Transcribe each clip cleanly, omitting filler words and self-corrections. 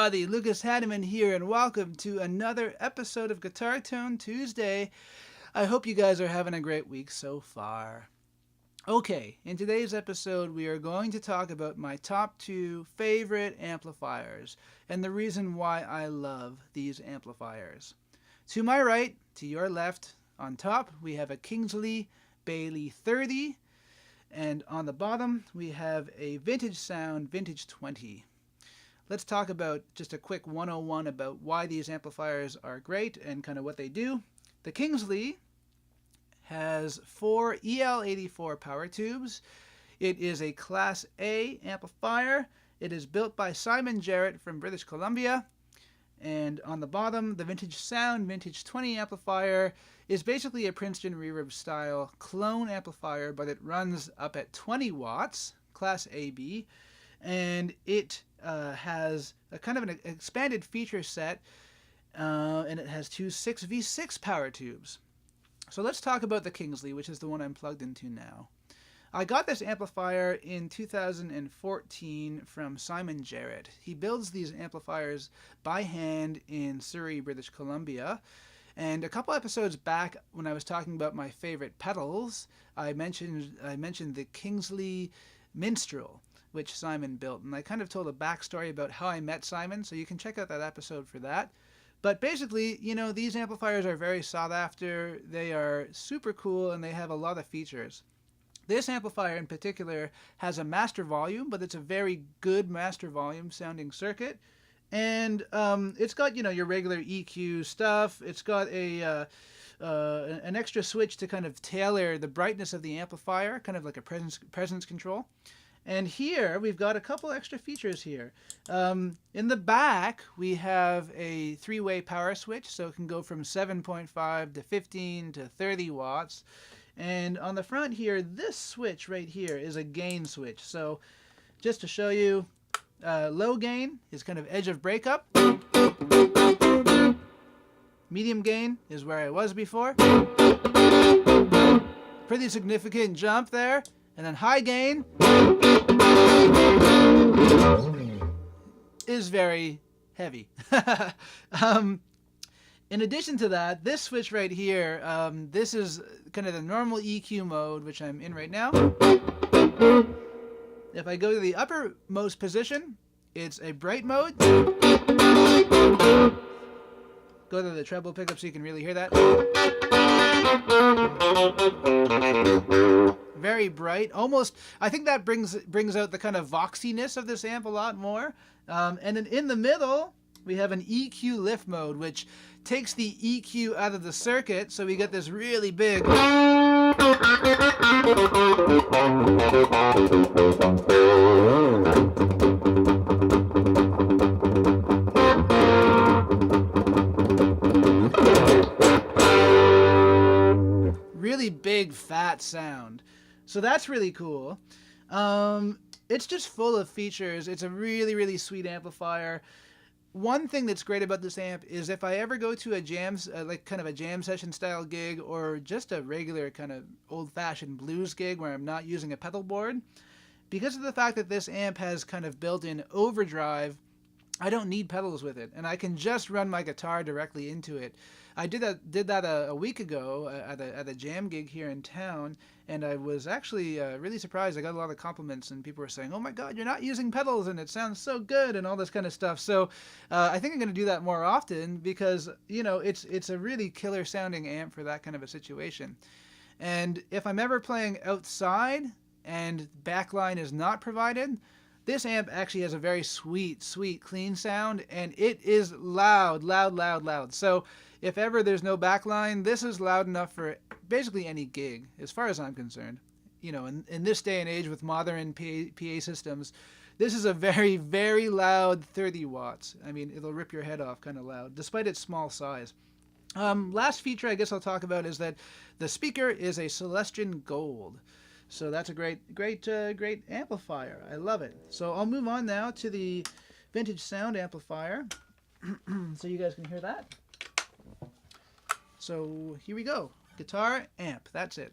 everybody, Lucas Haneman here, and welcome to another episode of Guitar Tone Tuesday. I hope you guys are having a great week so far. Okay, in today's episode we are going to talk about my top 2 favorite amplifiers, and the reason why I love these amplifiers. To my right, to your left, on top we have a Kingsley Bailey 30, and on the bottom we have a Vintage Sound Vintage 20. Let's talk about just a quick 101 about why these amplifiers are great and kind of what they do. The Kingsley has 4 EL84 power tubes. It is a Class A amplifier. It is built by Simon Jarrett from British Columbia. And on the bottom, the Vintage Sound Vintage 20 amplifier is basically a Princeton Reverb style clone amplifier, but it runs up at 20 watts, Class AB, and it has a kind of an expanded feature set, and it has 2 6V6 power tubes. So let's talk about the Kingsley, which is the one I'm plugged into now. I got this amplifier in 2014 from Simon Jarrett. He builds these amplifiers by hand in Surrey, British Columbia. And a couple episodes back, when I was talking about my favorite pedals, I mentioned the Kingsley Minstrel, which Simon built. And I kind of told a backstory about how I met Simon, so you can check out that episode for that. But basically, you know, these amplifiers are very sought after, they are super cool, and they have a lot of features. This amplifier in particular has a master volume, but it's a very good master volume sounding circuit. And it's got, you know, your regular EQ stuff. It's got an extra switch to kind of tailor the brightness of the amplifier, kind of like a presence control. And here we've got a couple extra features here. In the back we have a 3-way power switch, so it can go from 7.5 to 15 to 30 watts. And on the front here, this switch right here is a gain switch. So just to show you, low gain is kind of edge of breakup. Medium gain is where I was before. Pretty significant jump there. And then high gain is very heavy. In addition to that, this switch right here, this is kind of the normal EQ mode, which I'm in right now. If I go to the uppermost position, it's a bright mode. Go to the treble pickup so you can really hear that. Very bright, almost. I think that brings out the kind of voxiness of this amp a lot more. And then in the middle, we have an EQ lift mode, which takes the EQ out of the circuit, so we get this really big. Really big, fat sound. So that's really cool. It's just full of features. It's a really, really sweet amplifier. One thing that's great about this amp is if I ever go to a jam, like kind of a jam session style gig, or just a regular kind of old-fashioned blues gig where I'm not using a pedal board, because of the fact that this amp has kind of built-in overdrive, I don't need pedals with it, and I can just run my guitar directly into it. I did that a week ago at a jam gig here in town, and I was actually really surprised. I got a lot of compliments, and people were saying, "Oh my God, you're not using pedals, and it sounds so good," and all this kind of stuff. So I think I'm going to do that more often because, you know, it's a really killer sounding amp for that kind of a situation. And if I'm ever playing outside and backline is not provided, this amp actually has a very sweet, clean sound, and it is loud. So if ever there's no backline, this is loud enough for basically any gig, as far as I'm concerned. You know, in this day and age with modern PA systems, this is a very, very loud 30 watts. I mean, it'll rip your head off kind of loud, despite its small size. Last feature I guess I'll talk about is that the speaker is a Celestion Gold. So that's a great amplifier. I love it. So I'll move on now to the Vintage Sound amplifier, so you guys can hear that. So here we go. Guitar, amp. That's it.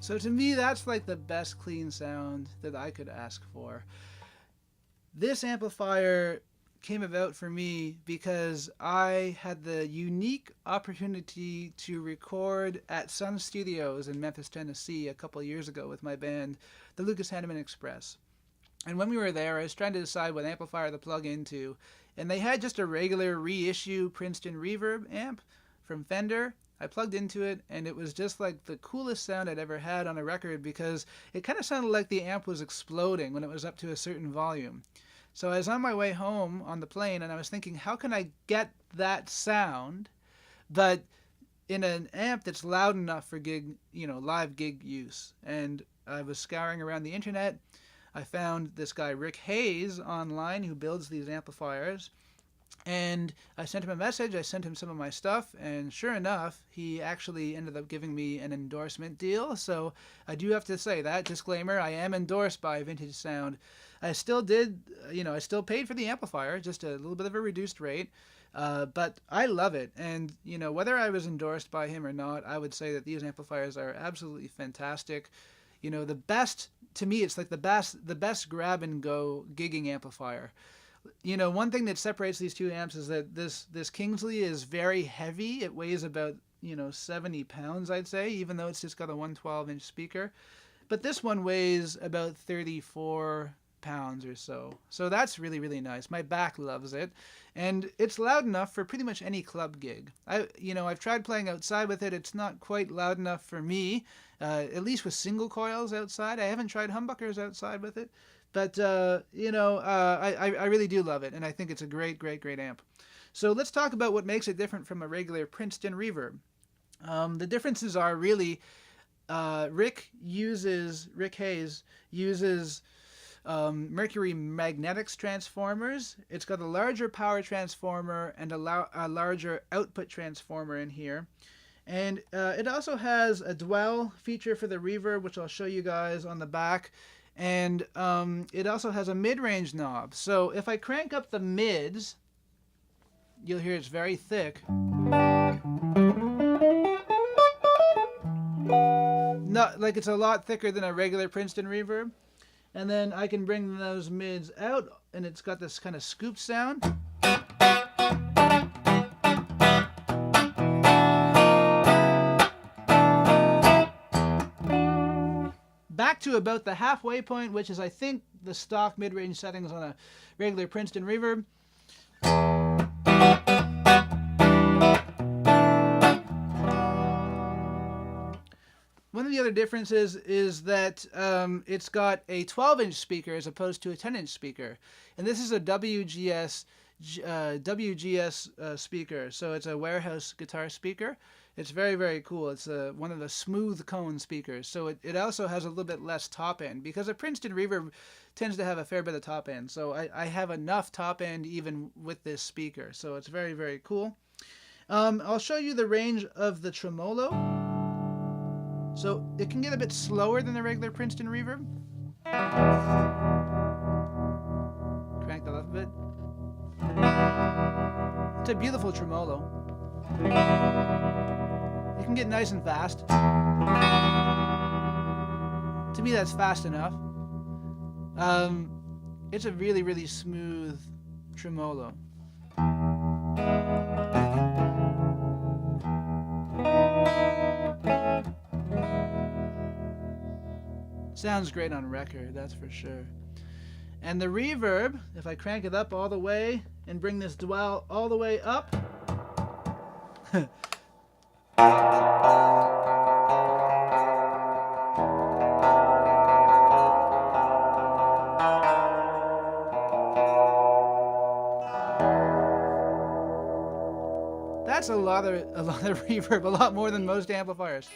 So to me, that's like the best clean sound that I could ask for. This amplifier came about for me because I had the unique opportunity to record at Sun Studios in Memphis, Tennessee a couple years ago with my band, the Lucas Haneman Express. And when we were there, I was trying to decide what amplifier to plug into, and they had just a regular reissue Princeton Reverb amp from Fender. I plugged into it, and it was just like the coolest sound I'd ever had on a record because it kind of sounded like the amp was exploding when it was up to a certain volume. So I was on my way home on the plane, and I was thinking, how can I get that sound, but in an amp that's loud enough for gig, live gig use? And I was scouring around the internet. I found this guy, Rick Hayes, online who builds these amplifiers. And I sent him a message, I sent him some of my stuff, and sure enough, he actually ended up giving me an endorsement deal. So I do have to say that, disclaimer, I am endorsed by Vintage Sound. I still did, I still paid for the amplifier, just a little bit of a reduced rate, but I love it. And, whether I was endorsed by him or not, I would say that these amplifiers are absolutely fantastic. The best, to me, it's like the best grab-and-go gigging amplifier. One thing that separates these two amps is that this Kingsley is very heavy. It weighs about, 70 pounds, I'd say, even though it's just got a 112-inch speaker. But this one weighs about 34 pounds or so. So that's really, really nice. My back loves it. And it's loud enough for pretty much any club gig. I've tried playing outside with it. It's not quite loud enough for me, at least with single coils outside. I haven't tried humbuckers outside with it. But, I really do love it, and I think it's a great, great, great amp. So let's talk about what makes it different from a regular Princeton reverb. The differences are really, Rick Hayes uses mercury magnetics transformers. It's got a larger power transformer and a larger output transformer in here. And it also has a dwell feature for the reverb, which I'll show you guys on the back. And it also has a mid-range knob. So if I crank up the mids, you'll hear it's very thick. Not like it's a lot thicker than a regular Princeton reverb. And then I can bring those mids out, and it's got this kind of scoop sound. Back to about the halfway point, which is, I think, the stock mid-range settings on a regular Princeton reverb. One of the other differences is that it's got a 12-inch speaker as opposed to a 10-inch speaker. And this is a WGS speaker, so it's a warehouse guitar speaker. It's very, very cool. It's one of the smooth cone speakers, so it also has a little bit less top end, because a Princeton reverb tends to have a fair bit of top end. So I have enough top end even with this speaker, so it's very, very cool. I'll show you the range of the tremolo. So it can get a bit slower than the regular Princeton reverb. Crank that up a bit. It's a beautiful tremolo. It can get nice and fast. To me, that's fast enough. It's a really, really smooth tremolo. Sounds great on record, that's for sure. And the reverb, if I crank it up all the way and bring this dwell all the way up, that's a lot of reverb, a lot more than most amplifiers.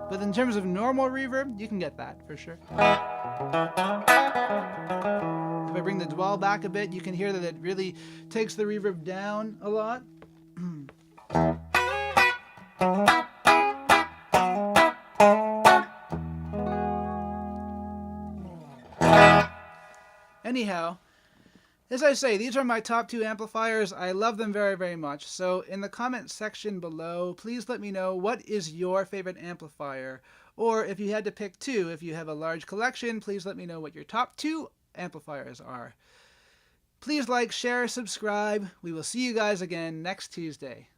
But in terms of normal reverb, you can get that for sure. If I bring the dwell back a bit, you can hear that it really takes the reverb down a lot. Anyhow, as I say, these are my top 2 amplifiers. I love them very, very much. So in the comment section below, please let me know what is your favorite amplifier. Or if you had to pick 2, if you have a large collection, please let me know what your top 2 amplifiers are. Please like, share, subscribe. We will see you guys again next Tuesday.